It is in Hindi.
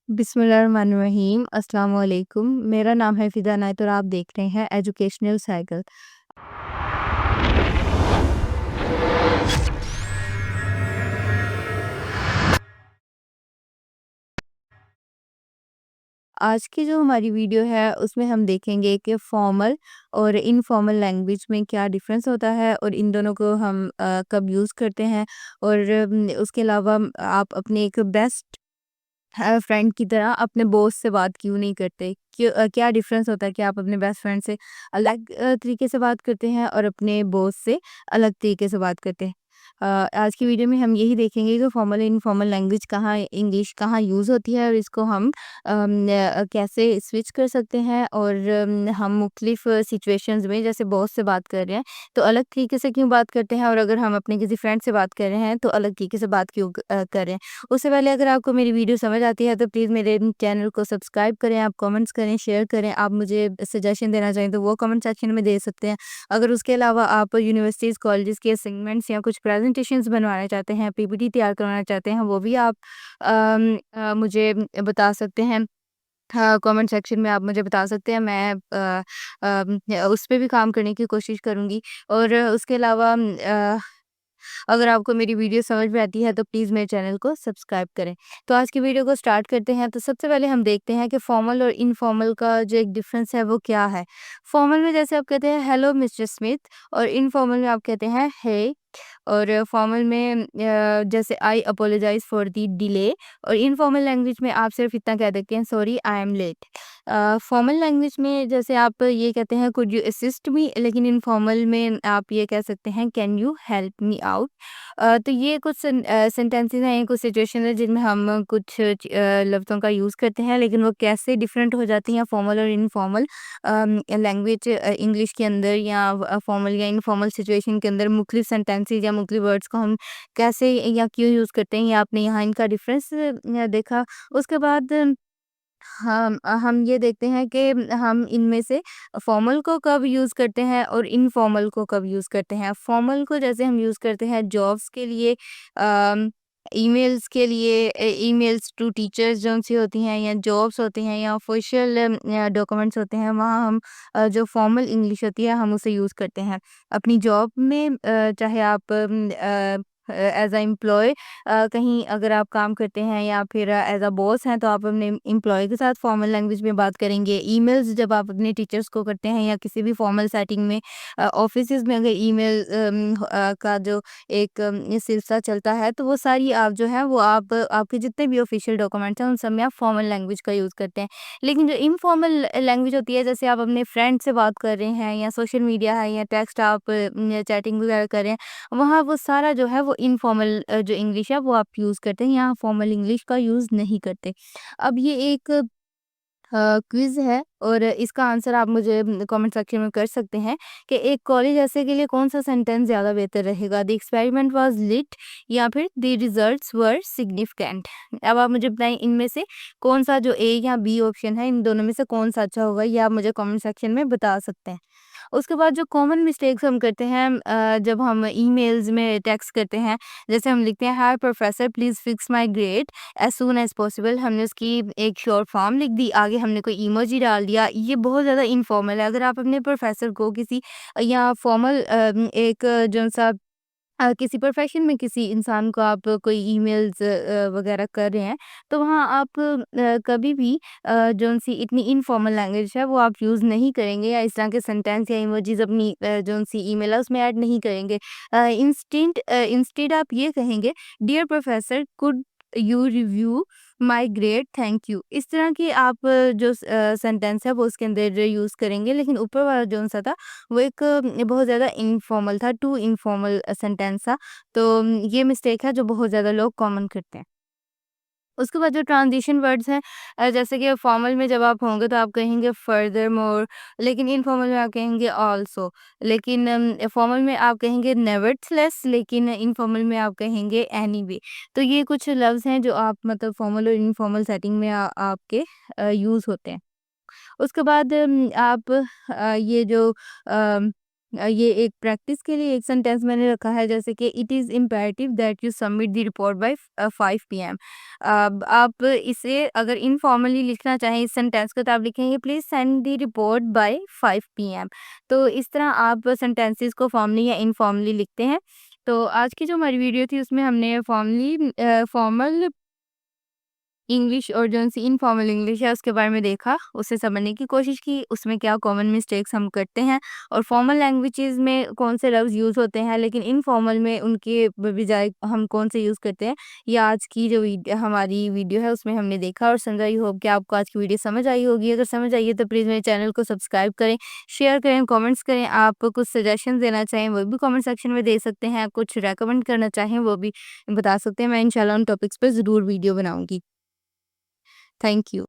बिस्मिल्लाहिर्रहमानिर्रहीम अस्सलाम वालेकुम। मेरा नाम है फ़िदा नायत और आप देख रहे हैं एजुकेशनल साइकिल। आज की जो हमारी वीडियो है उसमें हम देखेंगे कि फॉर्मल और इनफॉर्मल लैंग्वेज में क्या डिफ़रेंस होता है और इन दोनों को हम कब यूज़ करते हैं और उसके अलावा आप अपने एक बेस्ट फ्रेंड की तरह अपने बॉस से बात क्यों नहीं करते? क्या डिफ़रेंस होता है कि आप अपने बेस्ट फ्रेंड से अलग तरीके से बात करते हैं और अपने बॉस से अलग तरीके से बात करते हैं। आज की वीडियो में हम यही देखेंगे कि फॉर्मल इनफॉर्मल लैंग्वेज कहाँ इंग्लिश कहाँ यूज़ होती है और इसको हम कैसे स्विच कर सकते हैं और हम मुख्तलिफ सिचुएशंस में जैसे बॉस से बात कर रहे हैं तो अलग तरीके से क्यों बात करते हैं और अगर हम अपने किसी फ्रेंड से बात कर रहे हैं तो अलग तरीके से बात क्यों कर रहे हैं। उससे पहले अगर आपको मेरी वीडियो समझ आती है तो प्लीज़ मेरे चैनल को सब्सक्राइब करें, आप कमेंट्स करें, शेयर करें। आप मुझे सजेशन देना चाहें तो वो कमेंट सेक्शन में दे सकते हैं। अगर उसके अलावा आप यूनिवर्सिटीज़, कॉलेजेस के असाइनमेंट्स या कुछ प्रेजेंटेशंस बनवाना चाहते हैं, पीपीटी तैयार करवाना चाहते हैं, वो भी आप मुझे बता सकते हैं। हाँ, कमेंट सेक्शन में आप मुझे बता सकते हैं, मैं उस पे भी काम करने की कोशिश करूँगी और उसके अलावा अगर आपको मेरी वीडियो समझ में आती है तो प्लीज़ मेरे चैनल को सब्सक्राइब करें। तो आज की वीडियो को स्टार्ट करते हैं। तो सबसे पहले हम देखते हैं कि फॉर्मल और इनफॉर्मल का जो एक डिफरेंस है वो क्या है। फॉर्मल में जैसे आप कहते हैं हेलो मिस्टर स्मिथ और इनफॉर्मल में आप कहते हैं हे और फॉर्मल में जैसे I apologise for the delay और इनफॉर्मल लैंग्वेज में आप सिर्फ इतना कह सकते हैं sorry I am late. Formal language में जैसे आप ये कहते हैं कुड यू असिस्ट मी लेकिन इनफॉर्मल में आप ये कह सकते हैं can you help me out. तो ये कुछ सेंटेंसेस हैं, कुछ सिचुएशन है जिनमें हम कुछ लफ्ज़ों का यूज़ करते हैं लेकिन वो कैसे डिफरेंट हो जाती हैं फॉर्मल और इनफॉर्मल लैंग्वेज इंग्लिश के अंदर या फॉर्मल या इनफॉर्मल सिचुएशन के अंदर मुख्तलिफ सेंटेंसेस या मुख्तलिफ वर्ड्स को हम कैसे या क्यों यूज़ करते हैं, या आपने यहाँ इनका डिफरेंस देखा। उसके बाद हम ये देखते हैं कि हम इनमें से फॉर्मल को कब यूज़ करते हैं और इनफॉर्मल को कब यूज़ करते हैं। फॉर्मल को जैसे हम यूज़ करते हैं जॉब्स के लिए, ईमेल्स के लिए, ईमेल्स टू टीचर्स जो-सी होती हैं या जॉब्स होती हैं या ऑफ़िशियल डॉक्यूमेंट्स होते हैं, वहाँ हम जो फॉर्मल इंग्लिश होती है हम उसे यूज़ करते हैं। अपनी जॉब में चाहे आप एज़ अ एम्प्लॉयी कहीं अगर आप काम करते हैं या फिर एज़ अ बॉस हैं तो आप अपने एम्प्लॉयी के साथ फॉर्मल लैंग्वेज में बात करेंगे। ईमेल्स जब आप अपने टीचर्स को करते हैं या किसी भी फॉर्मल सेटिंग में ऑफ़िसेज़ में अगर ईमेल का जो एक ये सिलसिला चलता है तो वो सारी आप जो है वो आप आपके जितने भी ऑफ़िशियल डॉक्यूमेंट्स हैं उन सब में आप फॉर्मल लैंग्वेज का यूज़ करते हैं। लेकिन जो इनफॉर्मल लैंग्वेज होती है जैसे आप अपने फ्रेंड से बात कर रहे हैं या सोशल मीडिया है या टेक्स्ट आप चैटिंग वगैरह कर रहे हैं, वहाँ वो सारा जो है वो इनफॉर्मल जो इंग्लिश है वो आप यूज़ करते हैं, यहाँ फॉर्मल इंग्लिश का यूज़ नहीं करते। अब ये एक क्विज़ है और इसका आंसर आप मुझे कमेंट सेक्शन में कर सकते हैं कि एक कॉलेज ऐसे के लिए कौन-सा सेंटेंस ज़्यादा बेहतर रहेगा? द एक्सपेरिमेंट वाज़ लिट या फिर द रिजल्ट्स वर सिग्निफिकेंट। अब आप मुझे बताएँ इनमें से कौन-सा जो ए या बी ऑप्शन है, इन दोनों में से कौन-सा अच्छा होगा? ये आप मुझे कमेंट सेक्शन में बता सकते हैं। उसके बाद जो कॉमन मिस्टेक्स हम करते हैं जब हम ईमेल्स में टेक्स्ट करते हैं, जैसे हम लिखते हैं hi professor please fix my grade as soon as possible, हमने उसकी एक शॉर्ट फॉर्म लिख दी, आगे हमने कोई इमोजी डाल दिया, ये बहुत ज़्यादा इनफॉर्मल है। अगर आप अपने प्रोफेसर को किसी या फॉर्मल एक जो-सा किसी प्रोफ़ेशन में किसी इंसान को आप कोई ईमेल्स वग़ैरह कर रहे हैं, तो वहाँ आप कभी भी जौन-सी इतनी इनफ़ॉर्मल लैंग्वेज है, वो आप यूज़ नहीं करेंगे या इस तरह के सेंटेंस या इमोजीज़ अपनी जौन-सी ईमेल है, उसमें ऐड नहीं करेंगे। इंस्टेड आप ये कहेंगे, dear professor could you review my grade thank you. इस तरह की आप जो सेंटेंस है, वो उसके अंदर यूज़ करेंगे, लेकिन ऊपर वाला जौन-सा था वो एक बहुत ज़्यादा इनफॉर्मल था, टू इनफॉर्मल सेंटेंस था। तो ये मिस्टेक है जो बहुत ज़्यादा लोग कॉमन करते हैं। उसके बाद जो ट्रांज़िशन वर्ड्स हैं, जैसे कि फॉर्मल में जब आप होंगे तो आप कहेंगे फर्दरमोर, लेकिन इनफॉर्मल में आप कहेंगे आल्सो। लेकिन फॉर्मल में आप कहेंगे नेवरथलेस, लेकिन इनफॉर्मल में आप कहेंगे एनीवे। तो ये कुछ लफ्ज़ हैं जो आप मतलब फॉर्मल और इनफॉर्मल सेटिंग में आपके यूज़ होते हैं। उसके बाद आप ये जो ये एक प्रैक्टिस के लिए एक सेंटेंस मैंने रखा है, जैसे कि it is imperative that you submit the report by 5 PM. अब आप इसे अगर इनफॉर्मली लिखना चाहें इस सेंटेंस को, तो आप लिखेंगे please send the report by 5 PM. तो इस तरह आप सेंटेंसेस को फॉर्मली या इनफॉर्मली लिखते हैं। तो आज की जो हमारी वीडियो थी उसमें हमने फॉर्मल इंग्लिश और जो-सी इनफॉर्मल इंग्लिश है उसके बारे में देखा, उसे समझने की कोशिश की, उसमें क्या कॉमन मिस्टेक्स हम करते हैं और फॉर्मल लैंग्वेजेज़ में कौन से लफ्ज़ यूज़ होते हैं, लेकिन इनफॉर्मल में उनके बजाय हम कौन से यूज़ करते हैं। ये आज की जो हमारी वीडियो है उसमें हमने देखा और समझा। आई होप कि आपको आज की वीडियो समझ आई होगी। अगर समझ आई है तो प्लीज़ मेरे चैनल को सब्सक्राइब करें, शेयर करें, कमेंट्स करें। आप कुछ सजेशंस देना चाहें वो भी कमेंट सेक्शन में दे सकते हैं। कुछ रिकमेंड करना चाहें वो भी बता सकते हैं। मैं इंशाल्लाह उन टॉपिक्स पे ज़रूर वीडियो बनाऊँगी। Thank you.